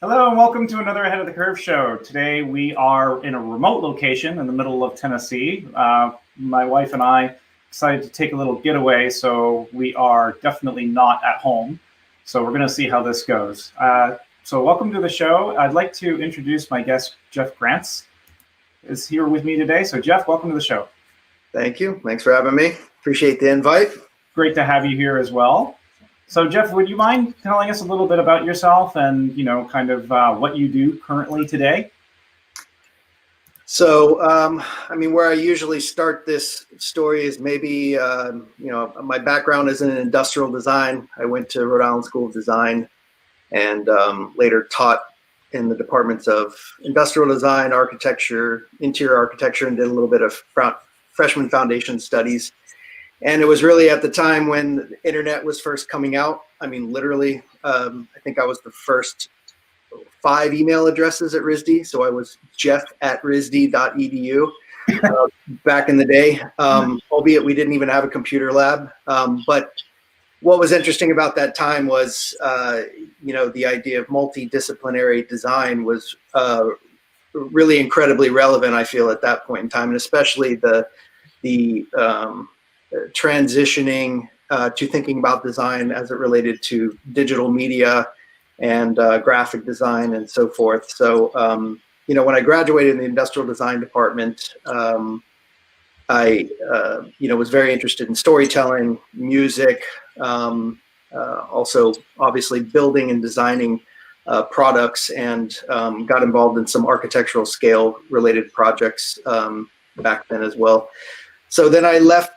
Hello and welcome to another Ahead of the Curve show. Today we are in a remote location in the middle of Tennessee. My wife and I decided to take a little getaway, so we are definitely not at home. So we're going to see how this goes. So welcome to the show. I'd like to introduce my guest, Jeff Grantz, is here with me today. So Jeff, welcome to the show. Thank you. Thanks for having me. Appreciate the invite. Great to have you here as well. So Jeff, would you mind telling us a little bit about yourself and, kind of what you do currently today? So, where I usually start this story is maybe, my background is in industrial design. I went to Rhode Island School of Design and later taught in the departments of industrial design, architecture, interior architecture, and did a little bit of freshman foundation studies. And it was really at the time when the internet was first coming out. I mean, literally, I think I was the first 5 email addresses at RISD. So I was jeff@risd.edu back in the day, albeit we didn't even have a computer lab. But what was interesting about that time was, the idea of multidisciplinary design was really incredibly relevant, I feel, at that point in time, and especially the transitioning to thinking about design as it related to digital media and graphic design and so forth. So, when I graduated in the industrial design department, I was very interested in storytelling, music, also obviously building and designing products, and got involved in some architectural scale related projects back then as well. So then I left,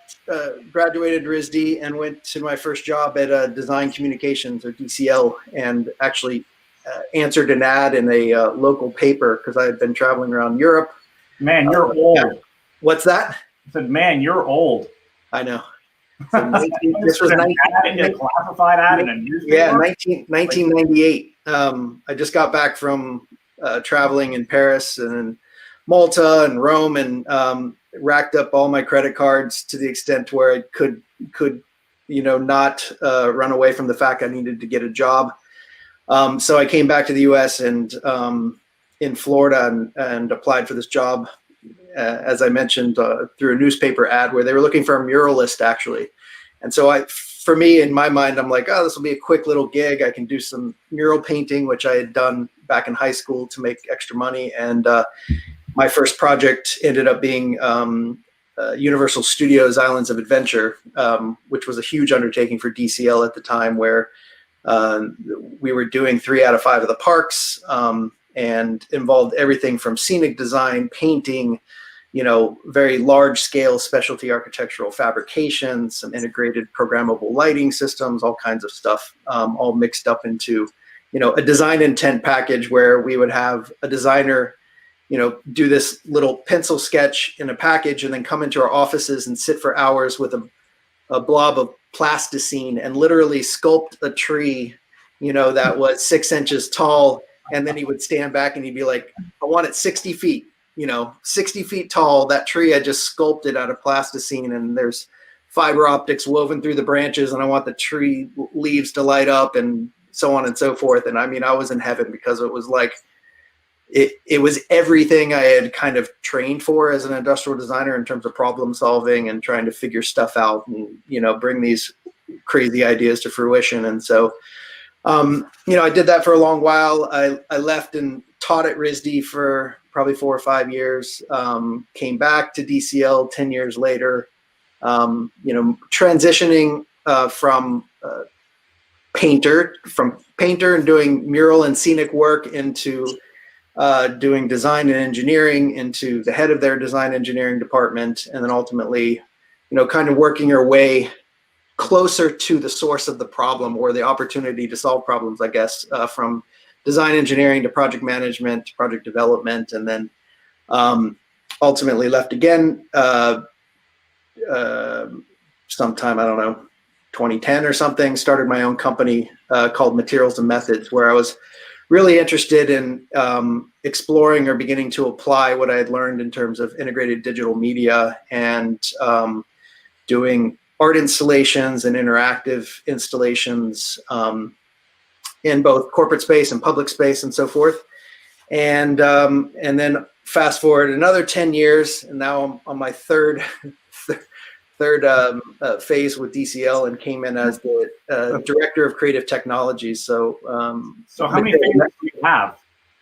graduated RISD and went to my first job at Design Communications, or DCL, and actually answered an ad in a local paper because I had been traveling around Europe. Man, you're old. Yeah. What's that? I said, man, you're old. I know. So this was classified ad in a newspaper? Yeah, 1998. I just got back from traveling in Paris and Malta and Rome, and racked up all my credit cards to the extent where I could not run away from the fact I needed to get a job. So I came back to the U.S. and in Florida and applied for this job, as I mentioned, through a newspaper ad where they were looking for a muralist, actually. And so for me, in my mind, I'm like, oh, this will be a quick little gig. I can do some mural painting, which I had done back in high school to make extra money. And my first project ended up being Universal Studios Islands of Adventure, which was a huge undertaking for DCL at the time, where we were doing 3 out of 5 of the parks, and involved everything from scenic design, painting, very large scale specialty architectural fabrications, some integrated programmable lighting systems, all kinds of stuff, all mixed up into, a design intent package where we would have a designer do this little pencil sketch in a package and then come into our offices and sit for hours with a blob of plasticine and literally sculpt a tree, that was 6 inches tall. And then he would stand back and he'd be like, I want it 60 feet, 60 feet tall. That tree I just sculpted out of plasticine, and there's fiber optics woven through the branches, and I want the tree leaves to light up, and so on and so forth. And I mean, I was in heaven because it was like, it was everything I had kind of trained for as an industrial designer in terms of problem solving and trying to figure stuff out and, bring these crazy ideas to fruition. And so, I did that for a long while. I left and taught at RISD for probably 4 or 5 years, came back to DCL 10 years later, transitioning from painter and doing mural and scenic work into doing design and engineering, into the head of their design engineering department, and then ultimately, kind of working your way closer to the source of the problem or the opportunity to solve problems, I guess, from design engineering to project management, to project development, and then ultimately left again sometime, I don't know, 2010 or something, started my own company called Materials and Methods, where I was really interested in exploring or beginning to apply what I had learned in terms of integrated digital media and doing art installations and interactive installations in both corporate space and public space and so forth. And then fast forward another 10 years, and now I'm on my third phase with DCL, and came in as the director of creative technologies. So how many phases do you have?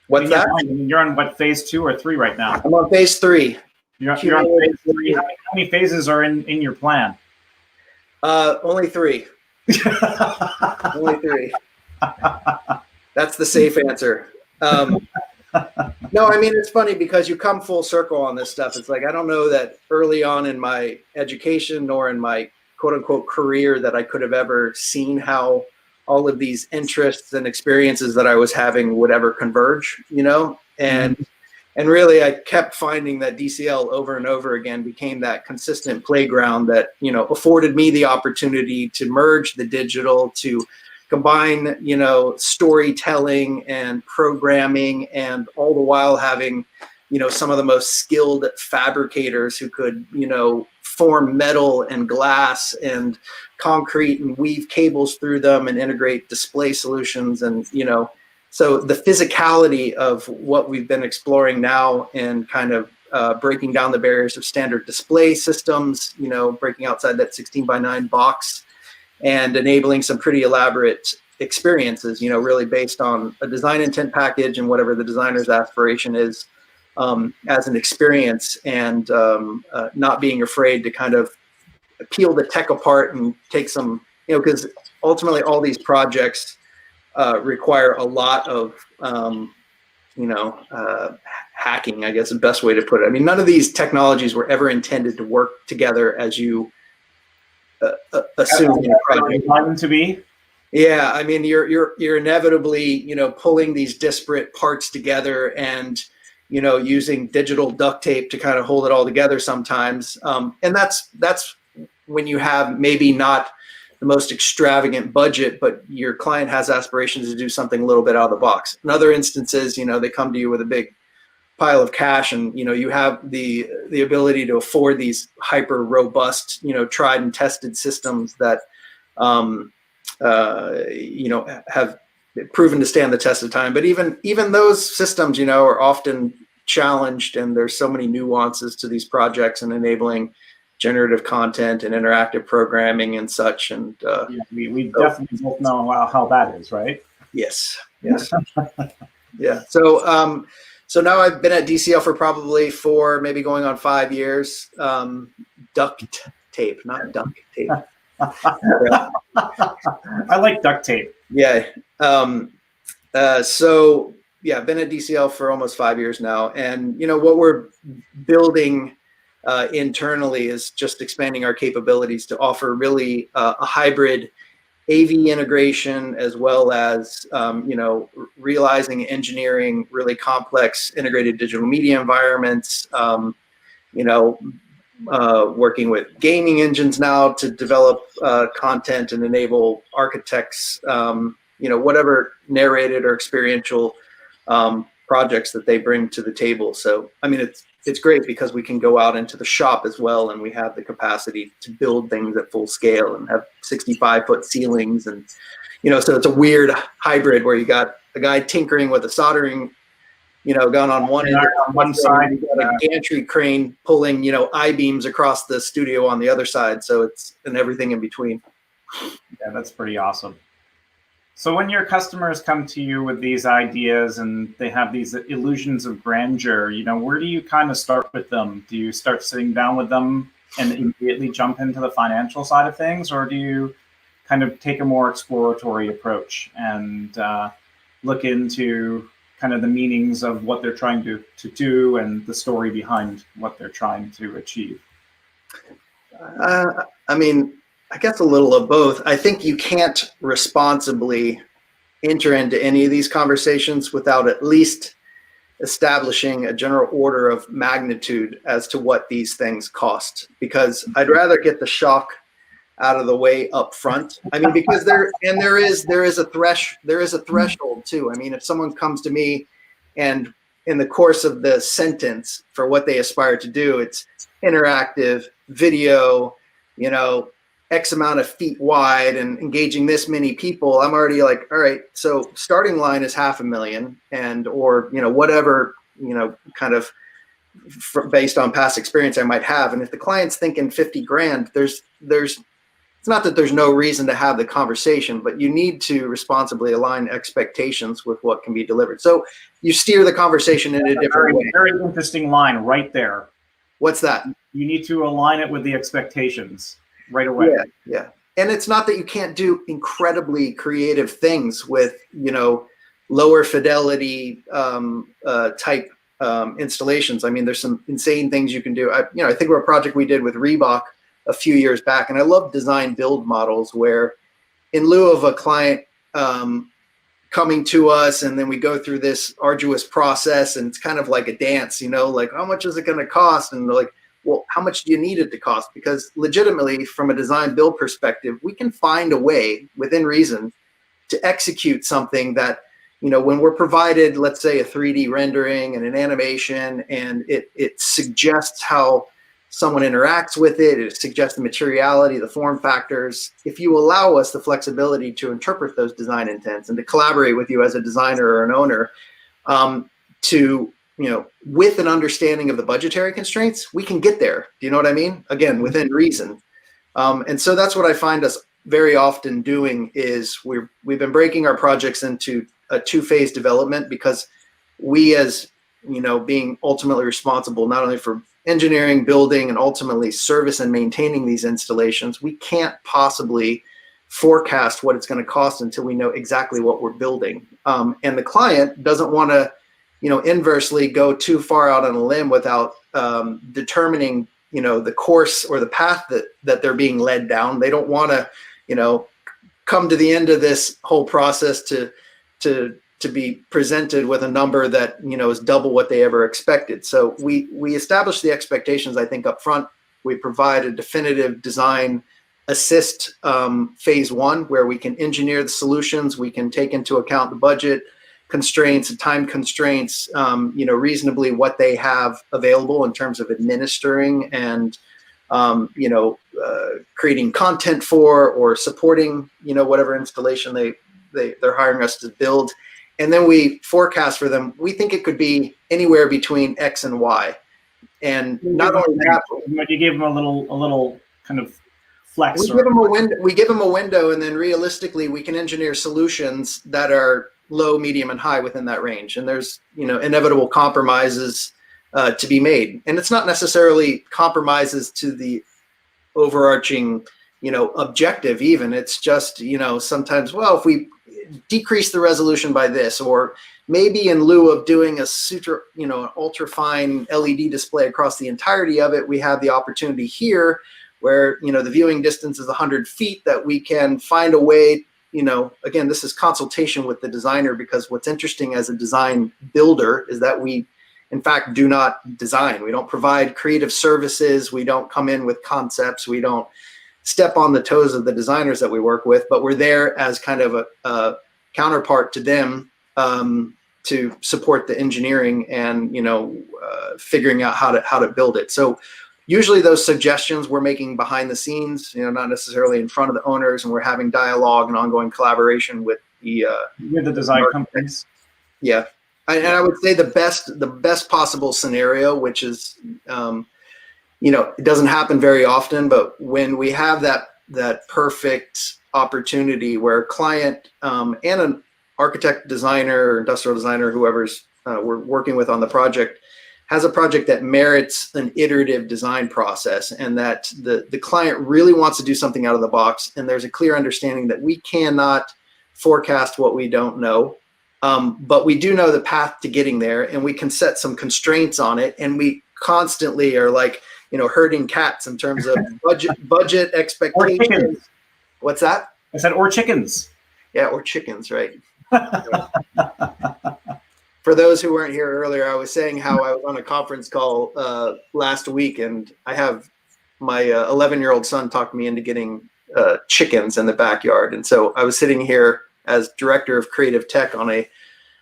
What's that? You're on what, phase 2 or 3 right now? I'm on phase 3. You're on phase 3. How many phases are in your plan? Only 3. Only 3. That's the safe answer. No, I mean, it's funny because you come full circle on this stuff. It's like, I don't know that early on in my education nor in my quote unquote career that I could have ever seen how all of these interests and experiences that I was having would ever converge, you know? And really I kept finding that DCL over and over again became that consistent playground that, you know, afforded me the opportunity to merge the digital, to combine, you know, storytelling and programming, and all the while having, you know, some of the most skilled fabricators who could, you know, form metal and glass and concrete and weave cables through them and integrate display solutions. And, you know, so the physicality of what we've been exploring now and kind of breaking down the barriers of standard display systems, you know, breaking outside that 16:9 box, and enabling some pretty elaborate experiences, you know, really based on a design intent package and whatever the designer's aspiration is as an experience, and not being afraid to kind of peel the tech apart and take some, you know, because ultimately all these projects require a lot of, you know, hacking, I guess the best way to put it. I mean, none of these technologies were ever intended to work together as you assume them to be. Yeah, I mean, you're inevitably, you know, pulling these disparate parts together and, you know, using digital duct tape to kind of hold it all together sometimes. And that's when you have maybe not the most extravagant budget, but your client has aspirations to do something a little bit out of the box. In other instances, you know, they come to you with a big pile of cash, and, you know, you have the ability to afford these hyper robust, you know, tried and tested systems that, you know, have proven to stand the test of time. But even those systems, you know, are often challenged, and there's so many nuances to these projects and enabling generative content and interactive programming and such. And yeah, we definitely both know how that is, right? Yes. Yeah. So now I've been at DCL for probably 4, maybe going on 5 years. Duct tape, not duct tape. I like duct tape. Yeah. So yeah, I've been at DCL for almost 5 years now, and, you know, what we're building internally is just expanding our capabilities to offer really a hybrid AV integration, as well as, you know, realizing engineering really complex integrated digital media environments, you know, working with gaming engines now to develop content and enable architects, you know, whatever narrated or experiential projects that they bring to the table. So, I mean, it's great because we can go out into the shop as well, and we have the capacity to build things at full scale and have 65-foot ceilings. And, you know, so it's a weird hybrid where you got a guy tinkering with a soldering, you know, gun on one side, you got a gantry crane pulling, you know, I-beams across the studio on the other side. So it's, and everything in between. Yeah, that's pretty awesome. So when your customers come to you with these ideas and they have these illusions of grandeur, you know, where do you kind of start with them? Do you start sitting down with them and immediately jump into the financial side of things, or do you kind of take a more exploratory approach and look into kind of the meanings of what they're trying to do and the story behind what they're trying to achieve? I mean, I guess a little of both. I think you can't responsibly enter into any of these conversations without at least establishing a general order of magnitude as to what these things cost, because I'd rather get the shock out of the way up front. I mean, because there is a threshold too. I mean, if someone comes to me and in the course of the sentence for what they aspire to do, it's interactive video, you know, X amount of feet wide and engaging this many people, I'm already like, all right, so starting line is $500,000 and, or, whatever, kind of based on past experience I might have. And if the client's thinking 50 grand, there's, it's not that there's no reason to have the conversation, but you need to responsibly align expectations with what can be delivered. So you steer the conversation in a different way. Very interesting line right there. What's that? You need to align it with the expectations right away. Yeah. And it's not that you can't do incredibly creative things with, lower fidelity type installations. I mean, there's some insane things you can do. I think of a project we did with Reebok a few years back, and I love design build models where in lieu of a client coming to us and then we go through this arduous process and it's kind of like a dance, like how much is it going to cost? And they're like, well, how much do you need it to cost? Because legitimately from a design build perspective, we can find a way within reason to execute something that, when we're provided, let's say a 3D rendering and an animation, and it suggests how someone interacts with it, it suggests the materiality, the form factors. If you allow us the flexibility to interpret those design intents and to collaborate with you as a designer or an owner, with an understanding of the budgetary constraints, we can get there. Do you know what I mean? Again, within reason. And so that's what I find us very often doing is we've been breaking our projects into a two-phase development because we as, being ultimately responsible not only for engineering, building, and ultimately service and maintaining these installations, we can't possibly forecast what it's going to cost until we know exactly what we're building. And the client doesn't want to, inversely go too far out on a limb without determining, the course or the path that they're being led down. They don't want to, come to the end of this whole process to be presented with a number that, is double what they ever expected. So we establish the expectations, I think, up front. We provide a definitive design assist phase one, where we can engineer the solutions. We can take into account the budget constraints and time constraints, reasonably what they have available in terms of administering and, creating content for or supporting, whatever installation they're hiring us to build. And then we forecast for them. We think it could be anywhere between X and Y. And not only that, but you give them a little kind of flex. We give them a window, and then realistically, we can engineer solutions that are low, medium, and high within that range. And there's inevitable compromises to be made. And it's not necessarily compromises to the overarching objective. Even it's just sometimes, well, if we decrease the resolution by this, or maybe in lieu of doing a an ultra fine LED display across the entirety of it, we have the opportunity here where the viewing distance is 100 feet, that we can find a way. Again, this is consultation with the designer, because what's interesting as a design builder is that we in fact do not design. We don't provide creative services. We don't come in with concepts. We don't step on the toes of the designers that we work with, but we're there as kind of a counterpart to them to support the engineering and figuring out how to build it. So usually those suggestions we're making behind the scenes, not necessarily in front of the owners, and we're having dialogue and ongoing collaboration with the design companies. Yeah, and I would say the best possible scenario, which is it doesn't happen very often, but when we have that perfect opportunity where a client and an architect, designer, or industrial designer, whoever's we're working with on the project, has a project that merits an iterative design process, and that the client really wants to do something out of the box, and there's a clear understanding that we cannot forecast what we don't know, but we do know the path to getting there, and we can set some constraints on it, and we constantly are like, herding cats in terms of budget expectations. What's that? I said, or chickens. Yeah, or chickens, right? For those who weren't here earlier, I was saying how I was on a conference call last week, and I have my 11-year-old son talked me into getting chickens in the backyard. And so I was sitting here as director of creative tech on a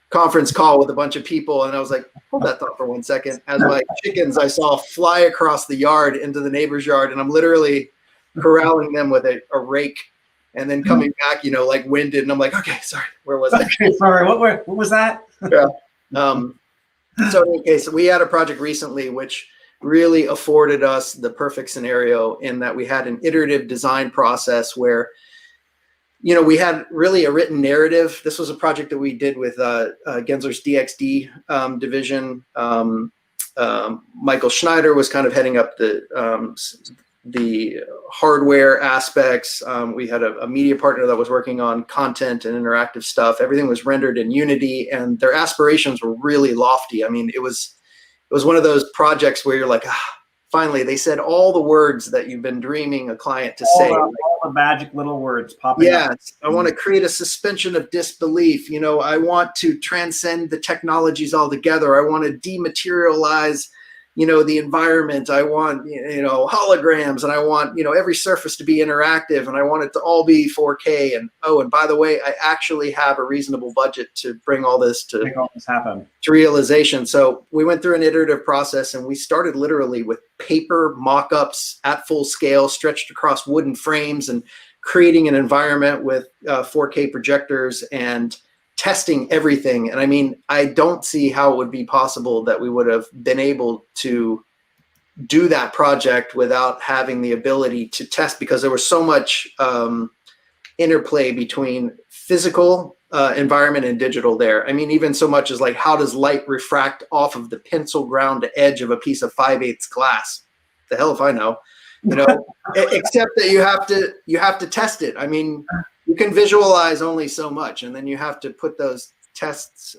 conference call with a bunch of people, and I was like, hold that thought for 1 second. As my chickens I saw fly across the yard into the neighbor's yard, and I'm literally corralling them with a rake, and then coming back, like winded. And I'm like, okay, sorry, where was I? Okay, sorry, what was that? Yeah. So in any case, we had a project recently which really afforded us the perfect scenario in that we had an iterative design process where, we had really a written narrative. This was a project that we did with Gensler's DXD division. Michael Schneider was kind of heading up the hardware aspects. We had a media partner that was working on content and interactive stuff. Everything was rendered in Unity, and their aspirations were really lofty. I mean, it was one of those projects where you're like, finally, they said all the words that you've been dreaming a client to say. All the magic little words popping up. Yes, I want to create a suspension of disbelief. I want to transcend the technologies altogether. I want to dematerialize, the environment. I want, holograms, and I want, every surface to be interactive, and I want it to all be 4K. And and by the way, I actually have a reasonable budget to bring all this to happen to realization. So we went through an iterative process, and we started literally with paper mock-ups at full scale, stretched across wooden frames, and creating an environment with 4K projectors and testing everything. And I mean, I don't see how it would be possible that we would have been able to do that project without having the ability to test, because there was so much interplay between physical environment and digital there. I mean, even so much as like, how does light refract off of the pencil ground edge of a piece of 5/8 glass? The hell if I know, except that you have to test it. I mean, you can visualize only so much, and then you have to put those tests,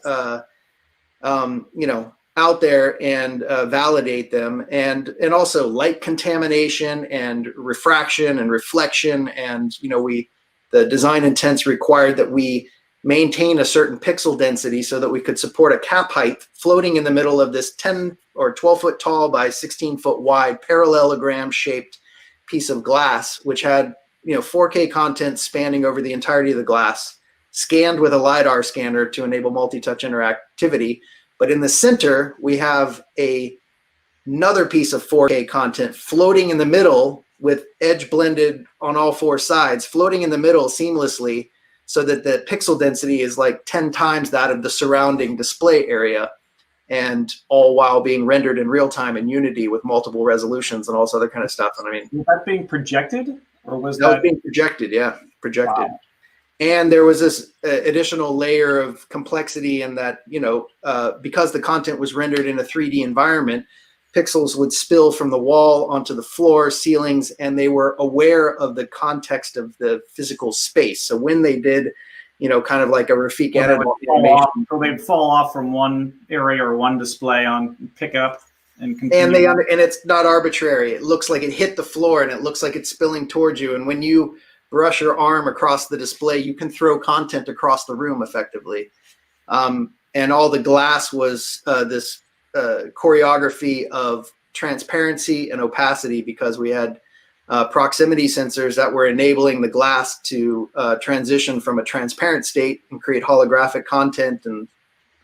out there and validate them, and also light contamination and refraction and reflection. And the design intents required that we maintain a certain pixel density so that we could support a cap height floating in the middle of this 10 or 12 foot tall by 16 foot wide parallelogram shaped piece of glass, which had 4K content spanning over the entirety of the glass, scanned with a LiDAR scanner to enable multi-touch interactivity. But in the center, we have another piece of 4K content floating in the middle with edge blended on all four sides, floating in the middle seamlessly, so that the pixel density is like 10 times that of the surrounding display area, and all while being rendered in real time in Unity with multiple resolutions and all this other kind of stuff. And I mean, was that being projected? Or was that was being projected? Yeah, projected. Wow. And there was this additional layer of complexity in that, because the content was rendered in a 3D environment, pixels would spill from the wall onto the floor, ceilings, and they were aware of the context of the physical space. So when they did, kind of like a Rafik animation, so they'd fall off from one area or one display on pickup. And it's not arbitrary. It looks like it hit the floor, and it looks like it's spilling towards you. And when you brush your arm across the display, you can throw content across the room effectively. And all the glass was this choreography of transparency and opacity, because we had proximity sensors that were enabling the glass to transition from a transparent state and create holographic content and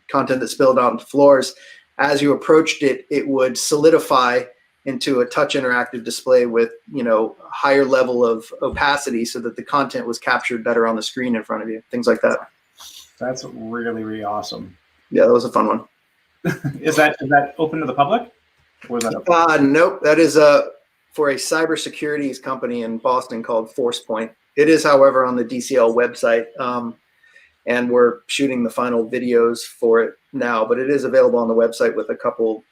content that spilled out onto floors. As you approached it, it would solidify into a touch interactive display with, higher level of opacity, so that the content was captured better on the screen in front of you, things like that. That's really, really awesome. Yeah, that was a fun one. Is that open to the public? Or is that open? Nope. That is for a cybersecurity company in Boston called Forcepoint. It is, however, on the DCL website. And we're shooting the final videos for it now, but it is available on the website with a couple,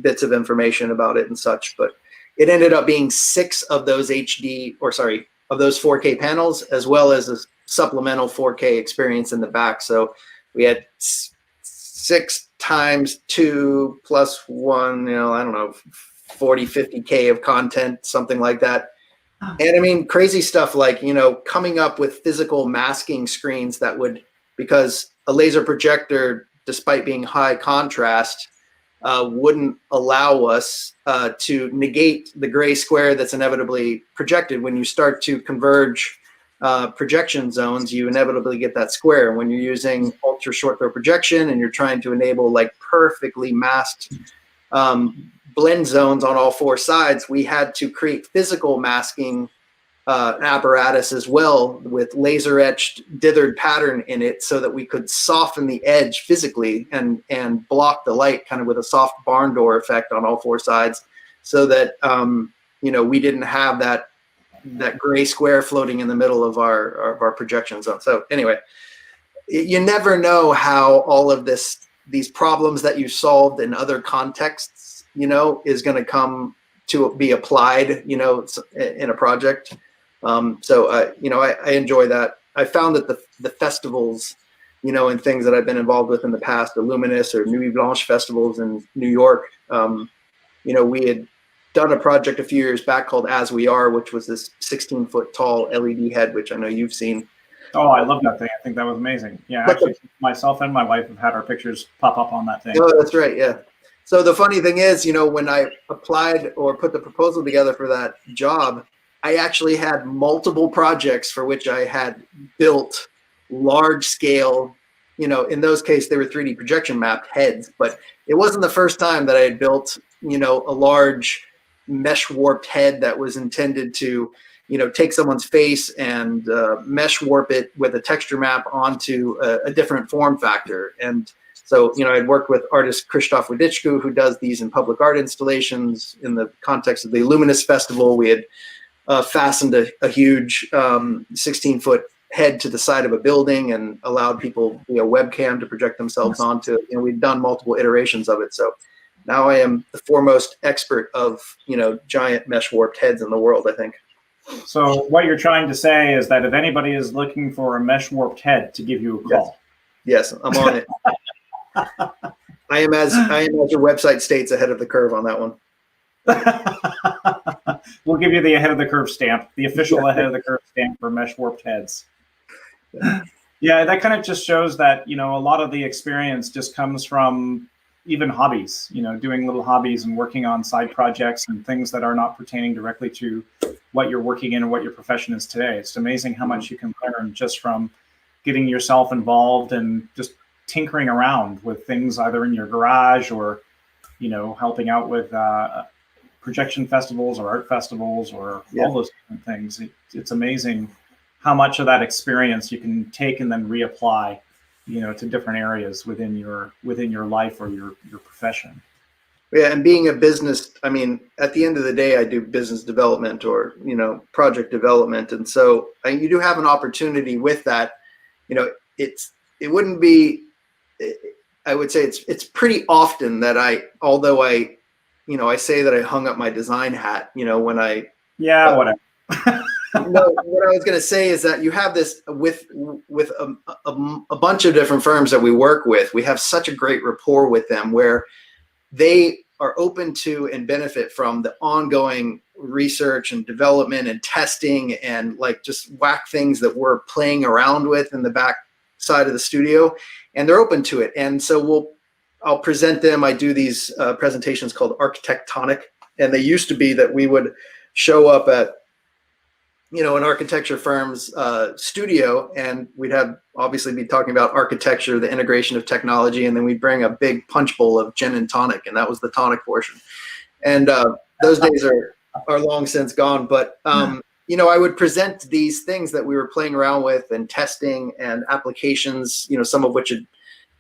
bits of information about it and such. But it ended up being 6 of those of those 4K panels, as well as a supplemental 4K experience in the back. So we had 6 times 2 plus 1, 40, 50K of content, something like that. And I mean, crazy stuff like, coming up with physical masking screens that would, because a laser projector, despite being high contrast, wouldn't allow us to negate the gray square that's inevitably projected. When you start to converge projection zones, you inevitably get that square. When you're using ultra short throw projection and you're trying to enable like perfectly masked blend zones on all four sides, we had to create physical masking apparatus as well, with laser etched dithered pattern in it, so that we could soften the edge physically and block the light kind of with a soft barn door effect on all four sides, so that we didn't have that gray square floating in the middle of our projection zone. So anyway, you never know how all of these problems that you solved in other contexts, is going to come to be applied, in a project. I enjoy that. I found that the festivals, and things that I've been involved with in the past, the Luminous or Nuit Blanche festivals in New York, we had done a project a few years back called As We Are, which was this 16-foot tall LED head, which I know you've seen. Oh, I love that thing. I think that was amazing. Yeah, actually, myself and my wife have had our pictures pop up on that thing. Oh, that's right. Yeah. So the funny thing is, when I applied or put the proposal together for that job, I actually had multiple projects for which I had built large scale, in those cases, they were 3D projection mapped heads, but it wasn't the first time that I had built, a large mesh warped head that was intended to, take someone's face and mesh warp it with a texture map onto a different form factor. And so, I'd worked with artist Krzysztof Wodiczku, who does these in public art installations. In the context of the Luminous Festival, we had fastened a huge 16-foot head to the side of a building and allowed people via webcam to project themselves onto it. We'd done multiple iterations of it. So now I am the foremost expert of, giant mesh warped heads in the world, I think. So what you're trying to say is that if anybody is looking for a mesh warped head, to give you a call. Yes, I'm on it. I am as your website states, ahead of the curve on that one. We'll give you the ahead of the curve stamp, the official ahead of the curve stamp for mesh warped heads. Yeah, that kind of just shows that, a lot of the experience just comes from even hobbies, doing little hobbies and working on side projects and things that are not pertaining directly to what you're working in and what your profession is today. It's amazing how much you can learn just from getting yourself involved and just tinkering around with things either in your garage or, helping out with projection festivals or art festivals or all those different things. It's amazing how much of that experience you can take and then reapply, to different areas within your life or your profession. Yeah, and being a business, at the end of the day, I do business development or, project development. And so you do have an opportunity with that. It wouldn't be, I would say it's pretty often that although I say that I hung up my design hat, when I. Yeah, whatever. No, what I was going to say is that you have this with a bunch of different firms that we work with. We have such a great rapport with them where they are open to and benefit from the ongoing research and development and testing and just whack things that we're playing around with in the back side of the studio, and they're open to it. And so I'll present them. I do these presentations called Architectonic, and they used to be that we would show up at an architecture firm's studio, and we'd obviously be talking about architecture, the integration of technology, and then we'd bring a big punch bowl of gin and tonic, and that was the tonic portion. And those days are long since gone. But I would present these things that we were playing around with and testing and applications, some of which had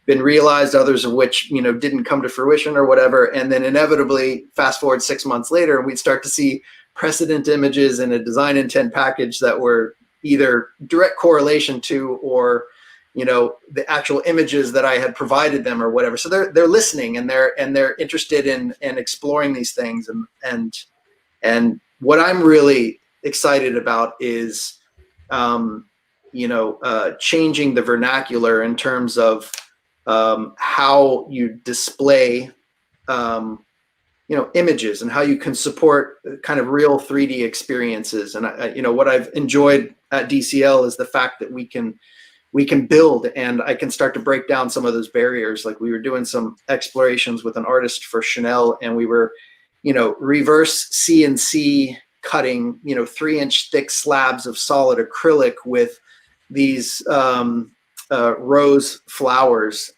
been realized, others of which didn't come to fruition or whatever. And then inevitably, fast forward 6 months later, we'd start to see precedent images in a design intent package that were either direct correlation to or the actual images that I had provided them or whatever. So they're listening and they're interested in exploring these things, and what I'm really excited about is changing the vernacular in terms of how you display images and how you can support kind of real 3D experiences. And what I've enjoyed at DCL is the fact that we can build, and I can start to break down some of those barriers. Like we were doing some explorations with an artist for Chanel, and we were, reverse CNC cutting, 3-inch thick slabs of solid acrylic with these rose flowers,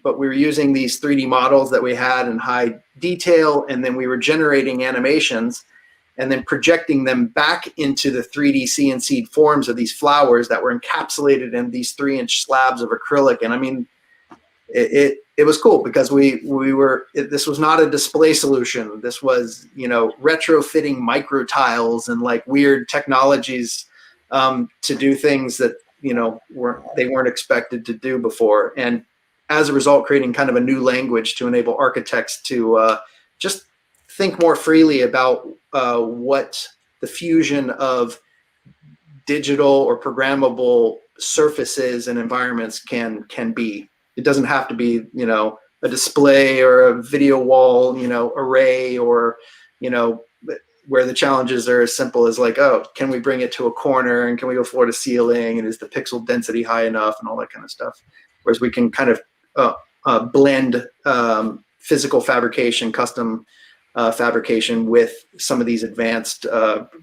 but we were using these 3D models that we had in high detail, and then we were generating animations and then projecting them back into the 3D CNC forms of these flowers that were encapsulated in these 3-inch slabs of acrylic. And I mean, it was cool because this was not a display solution. This was, retrofitting micro tiles and like weird technologies to do things that, they weren't expected to do before. And as a result, creating kind of a new language to enable architects to just think more freely about what the fusion of digital or programmable surfaces and environments can be. It doesn't have to be, a display or a video wall, array, or, where the challenges are as simple as like, oh, can we bring it to a corner, and can we go floor to ceiling, and is the pixel density high enough, and all that kind of stuff. Whereas we can kind of blend physical fabrication, custom fabrication with some of these advanced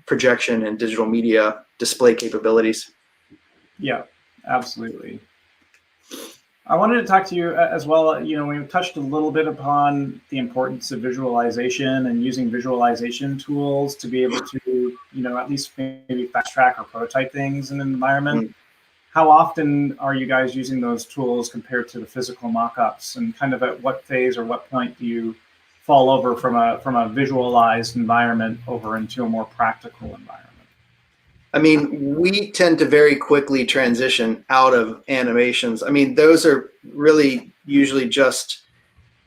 projection and digital media display capabilities. Yeah, absolutely. I wanted to talk to you as well. We've touched a little bit upon the importance of visualization and using visualization tools to be able to, at least maybe fast track or prototype things in an environment. How often are you guys using those tools compared to the physical mock-ups, and kind of at what phase or what point do you fall over from a visualized environment over into a more practical environment? I mean, we tend to very quickly transition out of animations. I mean, those are really usually just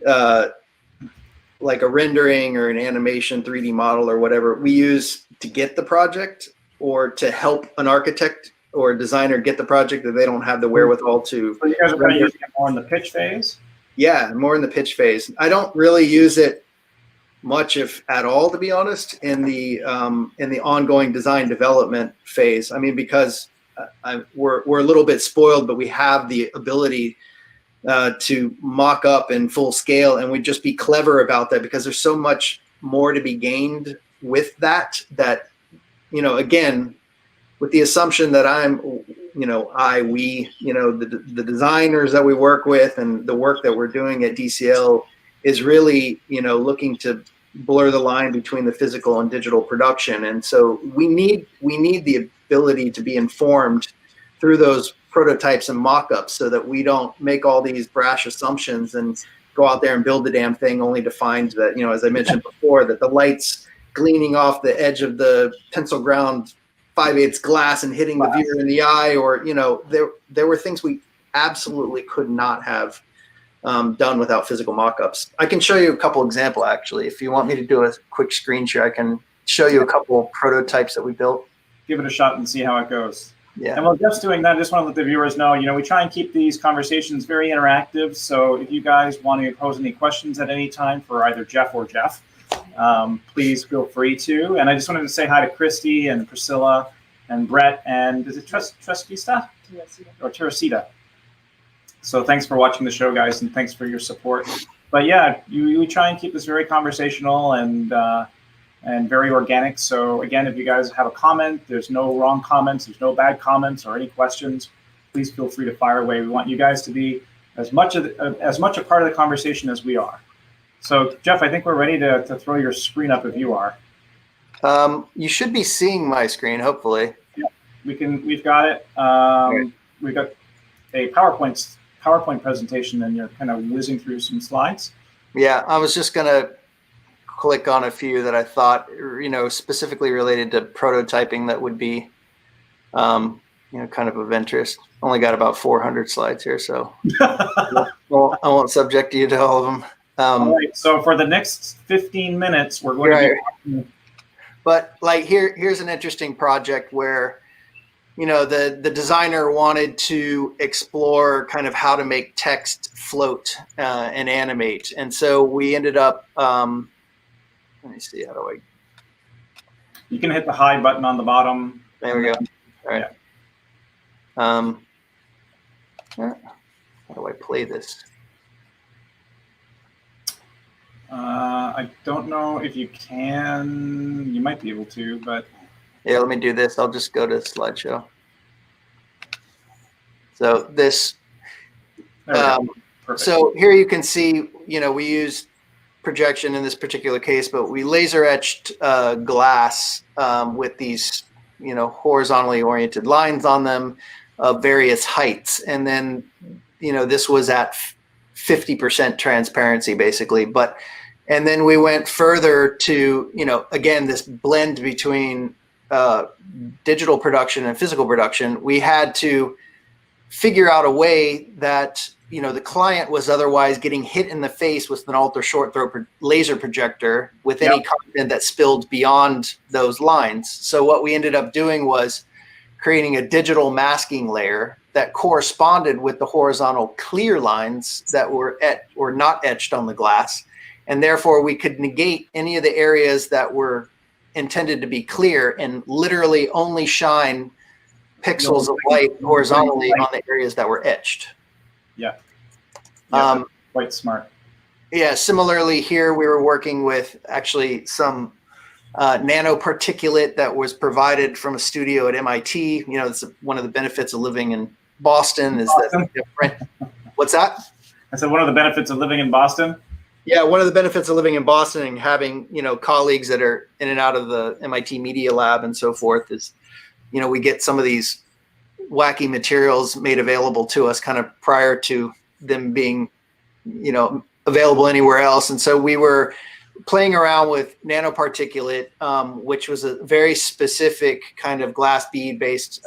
like a rendering or an animation 3D model or whatever we use to get the project, or to help an architect or a designer get the project that they don't have the wherewithal to. So you guys are kind of using it more in the pitch phase? Yeah, more in the pitch phase. I don't really use it much, if at all, to be honest, in the ongoing design development phase. I mean, because we're a little bit spoiled, but we have the ability to mock up in full scale, and we just be clever about that, because there's so much more to be gained with that. Again, with the assumption that the designers that we work with and the work that we're doing at DCL is really, looking to blur the line between the physical and digital production. And so we need the ability to be informed through those prototypes and mock-ups, so that we don't make all these brash assumptions and go out there and build the damn thing only to find that, as I mentioned before, that the light's gleaming off the edge of the pencil ground 5/8 glass and hitting the viewer in the eye, or, there were things we absolutely could not have done without physical mock-ups. I can show you a couple examples, actually. If you want me to do a quick screen share, I can show you a couple prototypes that we built. Give it a shot and see how it goes. Yeah. And while Jeff's doing that, I just want to let the viewers know, we try and keep these conversations very interactive. So if you guys want to pose any questions at any time for either Jeff or Jeff, please feel free to. And I just wanted to say hi to Christy and Priscilla and Brett, and is it Teresita? Or Teresita? So thanks for watching the show, guys, and thanks for your support. But yeah, we try and keep this very conversational and very organic. So again, if you guys have a comment, there's no wrong comments, there's no bad comments or any questions, please feel free to fire away. We want you guys to be as much a part of the conversation as we are. So Jeff, I think we're ready to throw your screen up if you are. You should be seeing my screen, hopefully. Yeah, we've got it. We've got a PowerPoint presentation, and you're kind of whizzing through some slides. Yeah, I was just gonna click on a few that I thought, specifically related to prototyping that would be, kind of interest. Only got about 400 slides here, so I won't subject you to all of them. All right, so for the next 15 minutes, we're going to be. But like here's an interesting project where, the designer wanted to explore kind of how to make text float and animate. And so we ended up, let me see, how do I? You can hit the hide button on the bottom. There we go. All right. Yeah. How do I play this? I don't know if you can. You might be able to, but yeah, let me do this. I'll just go to slideshow. So this There we go. Perfect. So here you can see, we used projection in this particular case, but we laser etched glass with these, horizontally oriented lines on them of various heights. And then, this was at 50% transparency basically. And then we went further to, again, this blend between digital production and physical production. We had to figure out a way that the client was otherwise getting hit in the face with an ultra short throw laser projector with any content that spilled beyond those lines. So what we ended up doing was creating a digital masking layer that corresponded with the horizontal clear lines that were not etched on the glass. And therefore we could negate any of the areas that were intended to be clear and literally only shine pixels of light horizontally on the areas that were etched. Yeah. Quite smart. Yeah. Similarly, here we were working with actually some nanoparticulate that was provided from a studio at MIT. It's one of the benefits of living in Boston is that. What's that? I said one of the benefits of living in Boston. Yeah, one of the benefits of living in Boston and having colleagues that are in and out of the MIT Media Lab and so forth is, we get some of these wacky materials made available to us kind of prior to them being, available anywhere else. And so we were playing around with nanoparticulate, which was a very specific kind of glass bead based.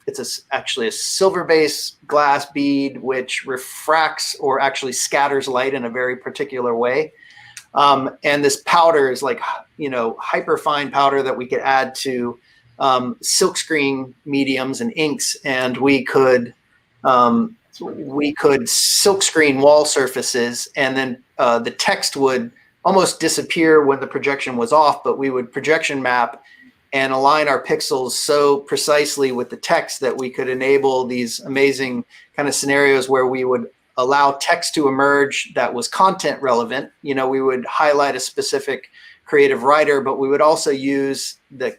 It's actually a silver-based glass bead which refracts or actually scatters light in a very particular way. And this powder is like, hyperfine powder that we could add to silkscreen mediums and inks, and we could silkscreen wall surfaces, and then the text would almost disappear when the projection was off, but we would projection map and align our pixels so precisely with the text that we could enable these amazing kind of scenarios where we would allow text to emerge that was content relevant. We would highlight a specific creative writer, but we would also use the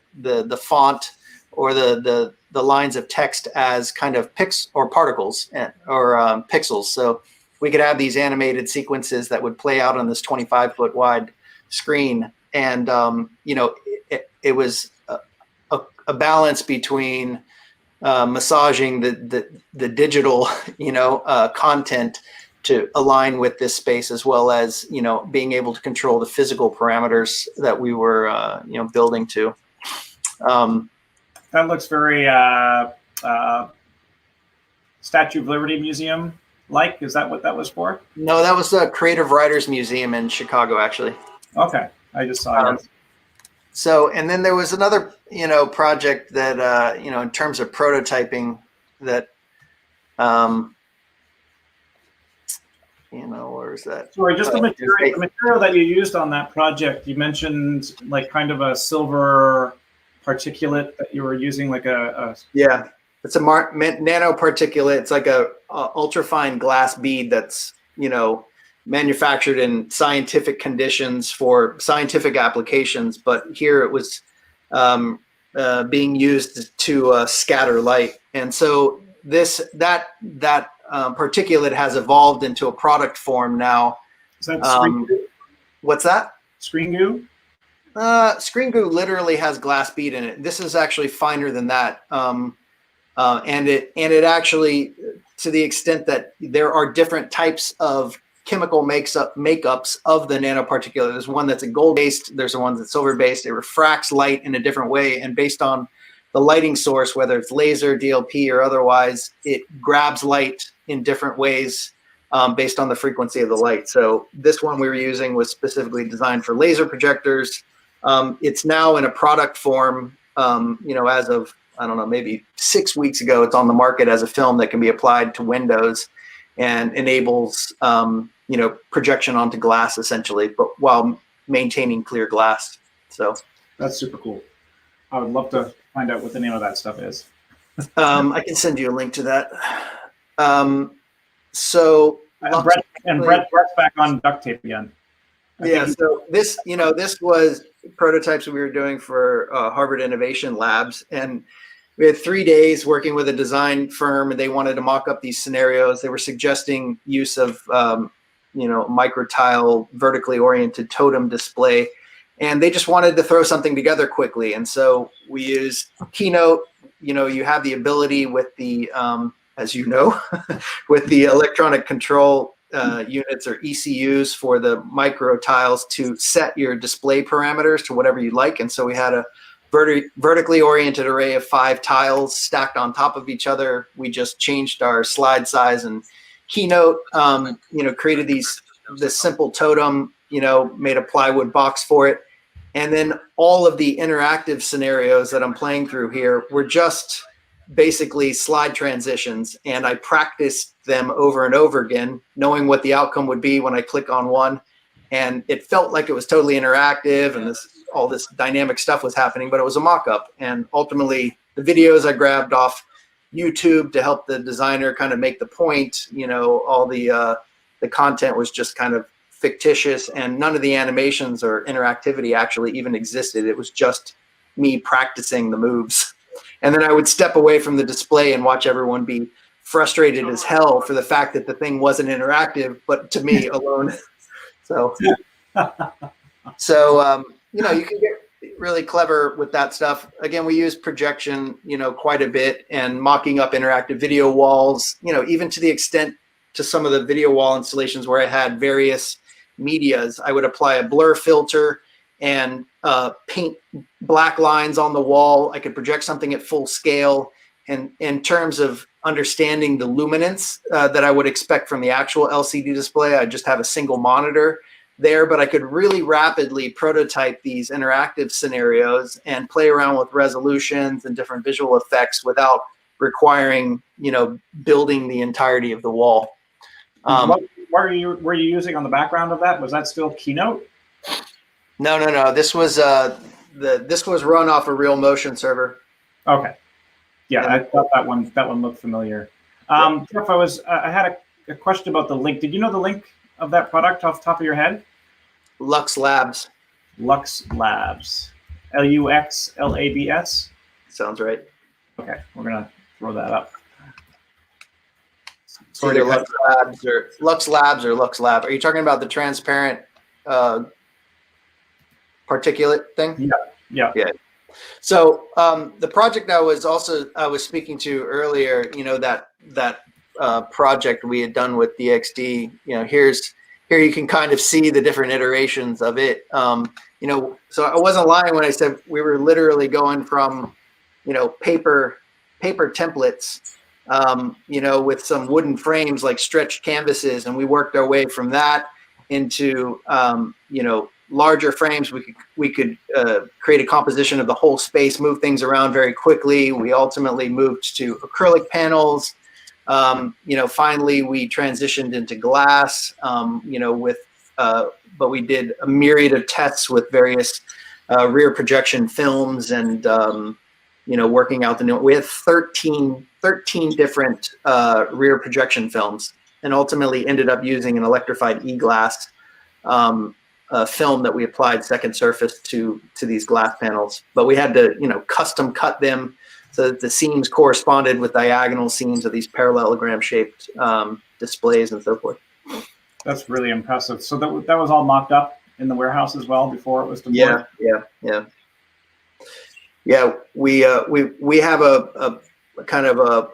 font or the lines of text as kind of particles or pixels. So we could have these animated sequences that would play out on this 25-foot wide screen. And, it was a balance between massaging the digital, content to align with this space, as well as, being able to control the physical parameters that we were, building to. That looks very Statue of Liberty Museum like. Is that what that was for? No, that was the Creative Writers Museum in Chicago, actually. Okay, I just saw it. So, and then there was another, project that, in terms of prototyping that, where is that? Sorry, just the material that you used on that project. You mentioned like kind of a silver particulate that you were using, like Yeah, it's a nanoparticulate. It's like a ultrafine glass bead that's, manufactured in scientific conditions for scientific applications, but here it was being used to scatter light. And so that particulate has evolved into a product form now. Is that screen goo? What's that? Screen goo? Screen goo literally has glass bead in it. This is actually finer than that. And it actually, to the extent that there are different types of chemical makeups of the nanoparticulate. There's one that's a gold-based, there's one that's silver-based. It refracts light in a different way, and based on the lighting source, whether it's laser, DLP, or otherwise, it grabs light in different ways based on the frequency of the light. So this one we were using was specifically designed for laser projectors. It's now in a product form, as of, I don't know, maybe 6 weeks ago. It's on the market as a film that can be applied to windows and enables projection onto glass essentially, but while maintaining clear glass. So that's super cool. I would love to find out what the name of that stuff is. I can send you a link to that. Brett's back on duct tape again. So this was prototypes we were doing for Harvard Innovation Labs, and we had 3 days working with a design firm, and they wanted to mock up these scenarios. They were suggesting use of, micro tile, vertically oriented totem display, and they just wanted to throw something together quickly. And so we used Keynote. You have the ability with the, as you know, with the electronic control units or ECUs for the micro tiles to set your display parameters to whatever you like. And so we had a vertically oriented array of 5 tiles stacked on top of each other. We just changed our slide size, and Keynote, created this simple totem, made a plywood box for it. And then all of the interactive scenarios that I'm playing through here were just basically slide transitions. And I practiced them over and over again, knowing what the outcome would be when I click on one. And it felt like it was totally interactive, and all this dynamic stuff was happening, but it was a mock-up. And ultimately, the videos I grabbed off YouTube to help the designer kind of make the point. All the content was just kind of fictitious, and none of the animations or interactivity actually even existed. It was just me practicing the moves. And then I would step away from the display and watch everyone be frustrated as hell for the fact that the thing wasn't interactive, but to me alone. So, you can get really clever with that stuff. Again, we use projection, quite a bit, and mocking up interactive video walls, even to the extent to some of the video wall installations where I had various medias. I would apply a blur filter and paint black lines on the wall. I could project something at full scale. And in terms of understanding the luminance that I would expect from the actual LCD display, I just have a single monitor there, but I could really rapidly prototype these interactive scenarios and play around with resolutions and different visual effects without requiring, building the entirety of the wall. What were you using on the background of that? Was that still Keynote? No. This was this was run off a Real Motion server. Okay. Yeah, I thought that one looked familiar. Jeff, I had a question about the link. Did you know the link of that product off the top of your head? Lux Labs. Lux Labs. LUXLABS? Sounds right. Okay, we're gonna throw that up. Sorry, Lux Labs or Lux Lab. Are you talking about the transparent particulate thing? Yeah. So the project I was speaking to earlier, that project we had done with DXD, here you can kind of see the different iterations of it. So I wasn't lying when I said we were literally going from, paper templates, with some wooden frames like stretched canvases, and we worked our way from that into, larger frames. We could create a composition of the whole space, move things around very quickly. We ultimately moved to acrylic panels. Finally we transitioned into glass, but we did a myriad of tests with various rear projection films, and working out we had 13 different rear projection films, and ultimately ended up using an electrified e-glass film that we applied second surface to these glass panels. But we had to custom cut them so that the seams corresponded with diagonal seams of these parallelogram shaped displays and so forth. That's really impressive. So that was all mocked up in the warehouse as well before it was deployed? Yeah. We have a kind of a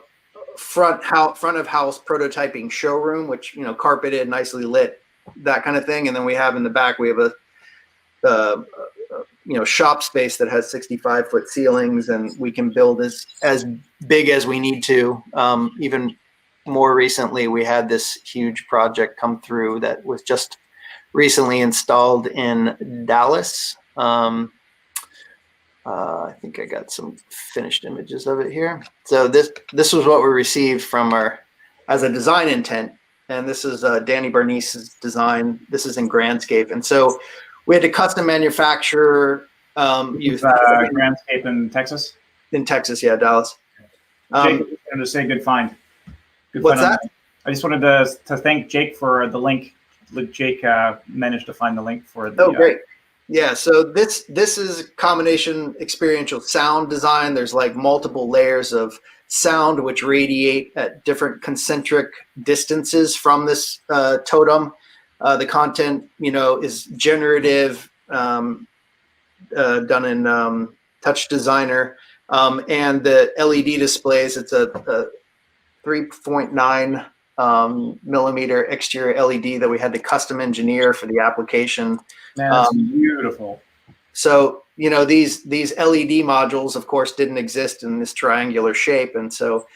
front of house prototyping showroom, which carpeted, nicely lit, that kind of thing. And then we have in the back, we have a shop space that has 65-foot ceilings, and we can build as big as we need to. Even more recently, we had this huge project come through that was just recently installed in Dallas. I think I got some finished images of it here. So this was what we received from as a design intent. And this is Danny Barnice's design. This is in Grandscape. And so we had to custom manufacture. Grandscape in Texas? In Texas, yeah, Dallas. Jake, I wanted to say good find. What's that? I just wanted to thank Jake for the link. Jake managed to find the link for the. Oh, great. Yeah, so this is a combination experiential sound design. There's like multiple layers of sound which radiate at different concentric distances from this totem. The content, is generative, done in Touch Designer, and the LED displays. It's a 3.9 millimeter exterior LED that we had to custom engineer for the application. Man, that's beautiful. So, these LED modules, of course, didn't exist in this triangular shape. And so,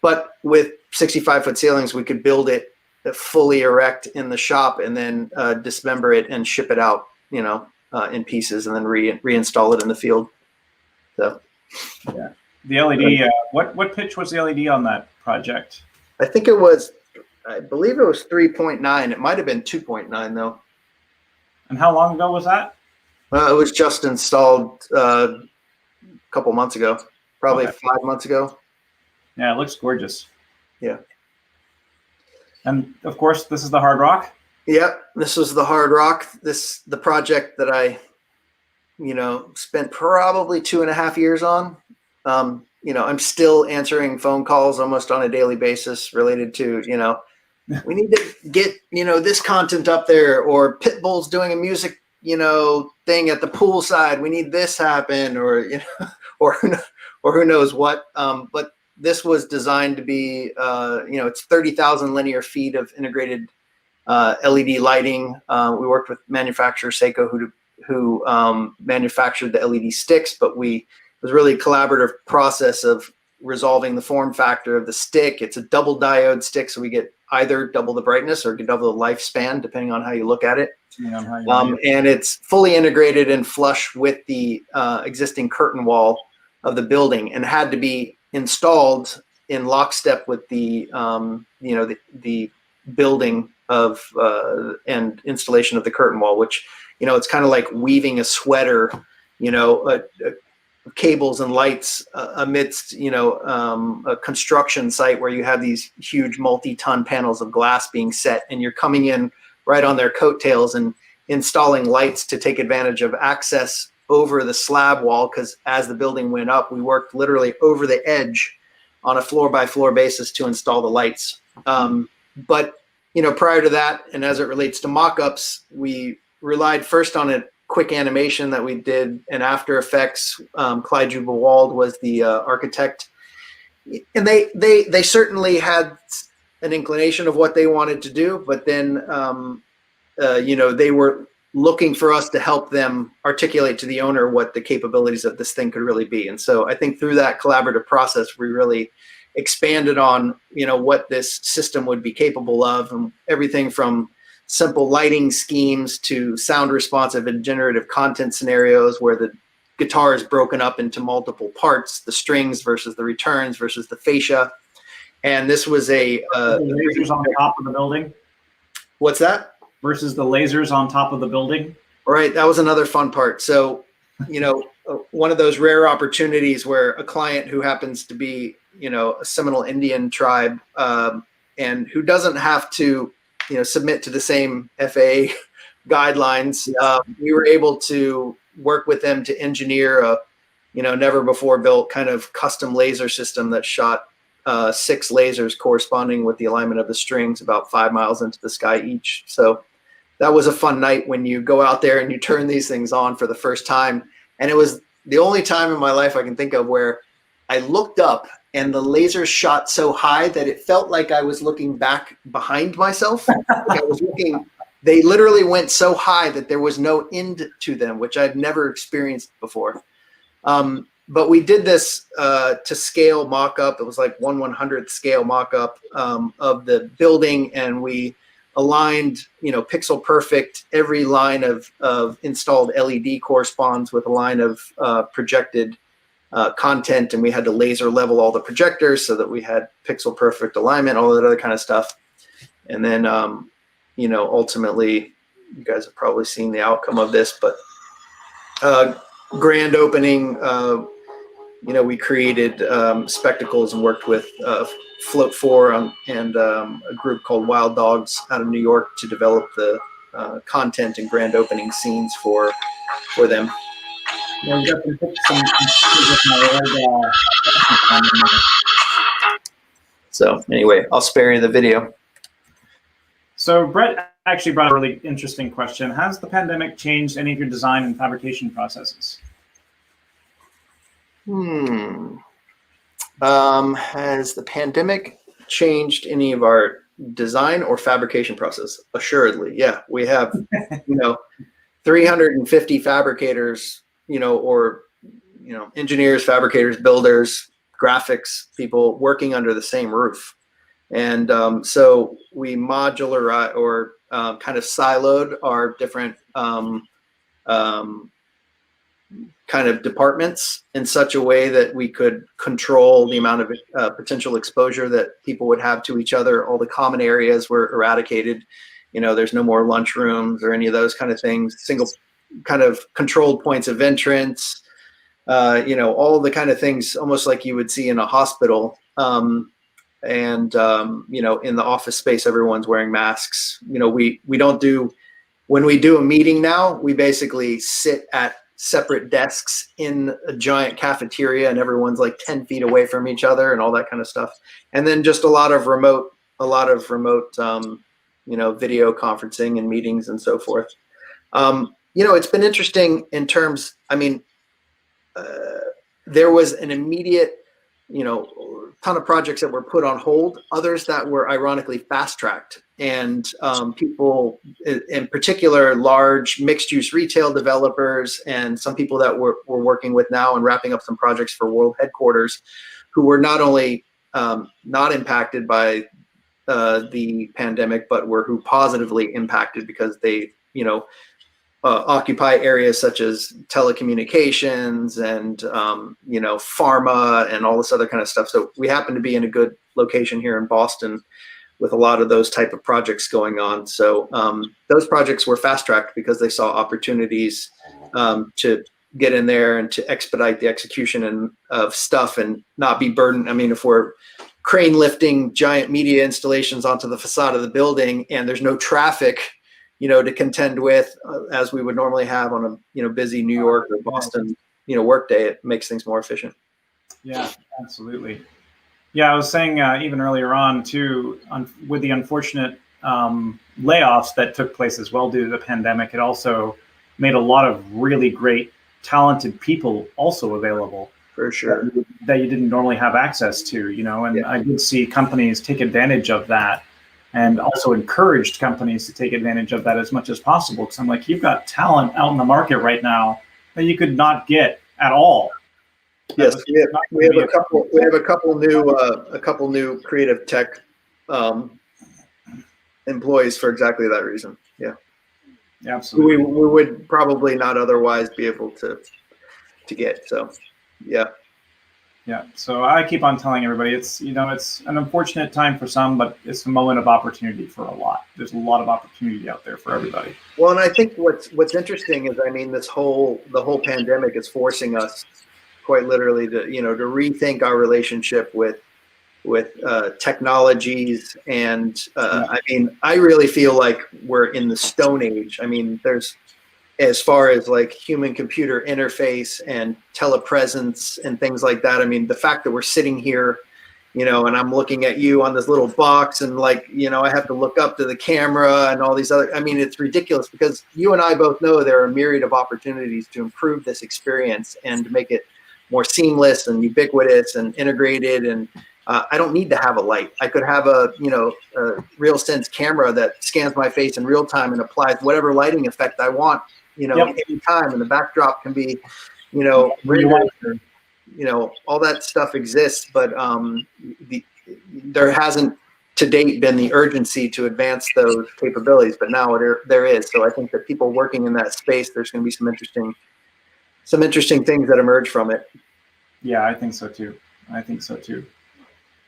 but with 65-foot ceilings, we could build it fully erect in the shop and then dismember it and ship it out, in pieces and then reinstall it in the field. So, yeah. The LED, what pitch was the LED on that project? I believe it was 3.9. It might have been 2.9 though. And how long ago was that? It was just installed a couple months ago, probably 5 months ago. Yeah, it looks gorgeous. Yeah. And of course, this is the Hard Rock. Yep, this was the Hard Rock. The project that I, spent probably 2.5 years on. I'm still answering phone calls almost on a daily basis related to, we need to get, this content up there, or Pitbull's doing a music, thing at the poolside. We need this happen, or, or who knows what. But this was designed to be, it's 30,000 linear feet of integrated LED lighting. We worked with manufacturer Seiko who manufactured the LED sticks, but it was really a collaborative process of resolving the form factor of the stick. It's a double diode stick, so we get either double the brightness or double the lifespan, depending on how you look at it. And it's fully integrated and flush with the existing curtain wall of the building, and had to be installed in lockstep with the the building of and installation of the curtain wall, which it's kind of like weaving a sweater, cables and lights amidst a construction site where you have these huge multi-ton panels of glass being set, and you're coming in right on their coattails and installing lights to take advantage of access over the slab wall, because as the building went up, we worked literally over the edge on a floor-by-floor basis to install the lights. But prior to that, and as it relates to mock-ups, we relied first on a quick animation that we did in After Effects. Clyde Jubal-Wald was the architect, and they certainly had an inclination of what they wanted to do, but then they were looking for us to help them articulate to the owner what the capabilities of this thing could really be. And so I think through that collaborative process, we really expanded on what this system would be capable of, and everything from simple lighting schemes to sound responsive and generative content scenarios where the guitar is broken up into multiple parts, the strings versus the returns versus the fascia. And this was the lasers on top of the building. What's that? Versus the lasers on top of the building. Right. That was another fun part. So, one of those rare opportunities where a client who happens to be, a Seminole Indian tribe, and who doesn't have to, submit to the same FAA guidelines, we were able to work with them to engineer a, never before built kind of custom laser system that shot 6 lasers corresponding with the alignment of the strings about 5 miles into the sky each. So that was a fun night when you go out there and you turn these things on for the first time. And it was the only time in my life I can think of where I looked up and the lasers shot so high that it felt like I was looking back behind myself. Like I was looking, they literally went so high that there was no end to them, which I'd never experienced before. But we did this to scale mock-up. It was like 1/100th scale mock-up of the building, and we aligned, pixel perfect. Every line of installed LED corresponds with a line of projected content, and we had to laser level all the projectors so that we had pixel perfect alignment, all that other kind of stuff. And then, ultimately, you guys have probably seen the outcome of this, but grand opening, we created spectacles and worked with Float 4 and a group called Wild Dogs out of New York to develop the content and grand opening scenes for them. Yeah, we got some pictures of my old, So anyway, I'll spare you the video. So Brett actually brought a really interesting question. Has the pandemic changed any of your design and fabrication processes? Has the pandemic changed any of our design or fabrication process? Assuredly, yeah. We have, 350 fabricators, or engineers, fabricators, builders, graphics people working under the same roof. And so we modularize or kind of siloed our different kind of departments in such a way that we could control the amount of potential exposure that people would have to each other. All the common areas were eradicated. There's no more lunchrooms or any of those kind of things. Single kind of controlled points of entrance. All the kind of things almost like you would see in a hospital. In the office space, everyone's wearing masks. We don't do, when we do a meeting now, we basically sit at separate desks in a giant cafeteria and everyone's like 10 feet away from each other and all that kind of stuff. And then just a lot of remote video conferencing and meetings and so forth. It's been interesting in terms, there was an immediate, ton of projects that were put on hold, others that were ironically fast-tracked. And people, in particular, large mixed-use retail developers and some people that we're working with now and wrapping up some projects for world headquarters, who were not only not impacted by the pandemic, but who positively impacted because they, occupy areas such as telecommunications and pharma and all this other kind of stuff. So we happen to be in a good location here in Boston with a lot of those type of projects going on. So those projects were fast-tracked because they saw opportunities to get in there and to expedite the execution of stuff and not be burdened. If we're crane lifting giant media installations onto the facade of the building and there's no traffic to contend with as we would normally have on a busy New York or Boston, work day, it makes things more efficient. Yeah, absolutely. Yeah, I was saying even earlier on too, with the unfortunate layoffs that took place as well due to the pandemic, it also made a lot of really great, talented people also available. For sure. That you didn't normally have access to, and I did see companies take advantage of that. And also encouraged companies to take advantage of that as much as possible. Because I'm like, you've got talent out in the market right now that you could not get at all. Yes, we have a couple new creative tech employees for exactly that reason. Yeah, absolutely. We would probably not otherwise be able to get. So, yeah. Yeah, so I keep on telling everybody it's an unfortunate time for some, but it's a moment of opportunity for a lot. There's a lot of opportunity out there for everybody. Well, and I think what's interesting is, the whole pandemic is forcing us quite literally to rethink our relationship with technologies. And I really feel like we're in the Stone Age. There's, as far as like human computer interface and telepresence and things like that. The fact that we're sitting here, and I'm looking at you on this little box and I have to look up to the camera and all these other, it's ridiculous because you and I both know there are a myriad of opportunities to improve this experience and to make it more seamless and ubiquitous and integrated. And I don't need to have a light. I could have a RealSense camera that scans my face in real time and applies whatever lighting effect I want, any time, and the backdrop can be, rendered, all that stuff exists, but there hasn't to date been the urgency to advance those capabilities, but now there is. So I think that people working in that space, there's going to be some interesting things that emerge from it. Yeah, I think so too.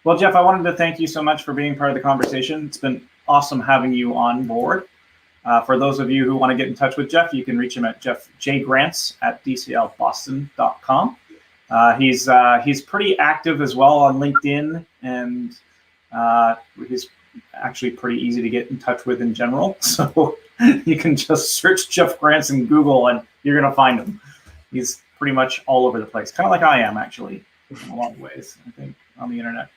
Well, Jeff, I wanted to thank you so much for being part of the conversation. It's been awesome having you on board. For those of you who want to get in touch with Jeff, you can reach him at J Grantz at DCLBoston.com. He's pretty active as well on LinkedIn, and he's actually pretty easy to get in touch with in general. So you can just search Jeff Grantz in Google and you're going to find him. He's pretty much all over the place, kind of like I am, actually, in a lot of ways, I think, on the internet.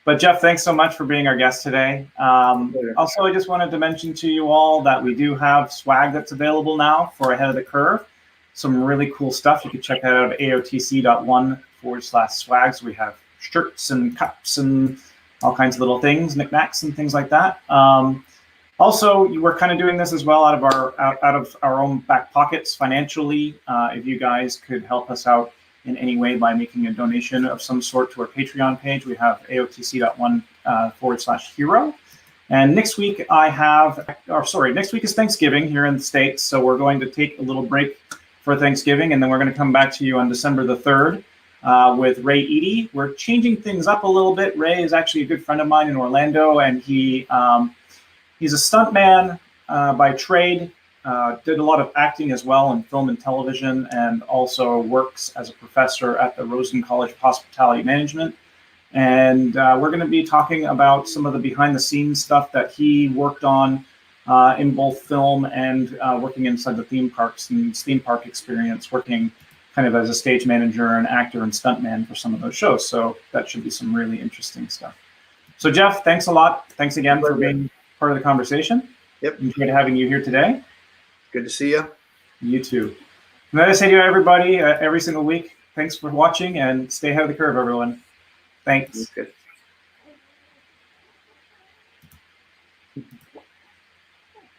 But Jeff, thanks so much for being our guest today. Also, I just wanted to mention to you all that we do have swag that's available now for Ahead of the Curve. Some really cool stuff. You can check that out at aotc.one/swag. So we have shirts and cups and all kinds of little things, knickknacks and things like that. Also, we're kind of doing this as well out of our own back pockets financially. If you guys could help us out in any way by making a donation of some sort to our Patreon page, we have aotc.one/hero. And next week next week is Thanksgiving here in the States. So we're going to take a little break for Thanksgiving, and then we're going to come back to you on December the 3rd with Ray Eady. We're changing things up a little bit. Ray is actually a good friend of mine in Orlando, and he's a stuntman by trade, did a lot of acting as well in film and television, and also works as a professor at the Rosen College of Hospitality Management. And we're going to be talking about some of the behind-the-scenes stuff that he worked on in both film and working inside the theme parks and theme park experience, working kind of as a stage manager and actor and stuntman for some of those shows. So that should be some really interesting stuff. So Jeff, thanks a lot. Thanks again for being part of the conversation. Yep. Enjoyed having you here today. Good to see you. You too. And as I say to everybody every single week, thanks for watching and stay ahead of the curve, everyone. Thanks. Good.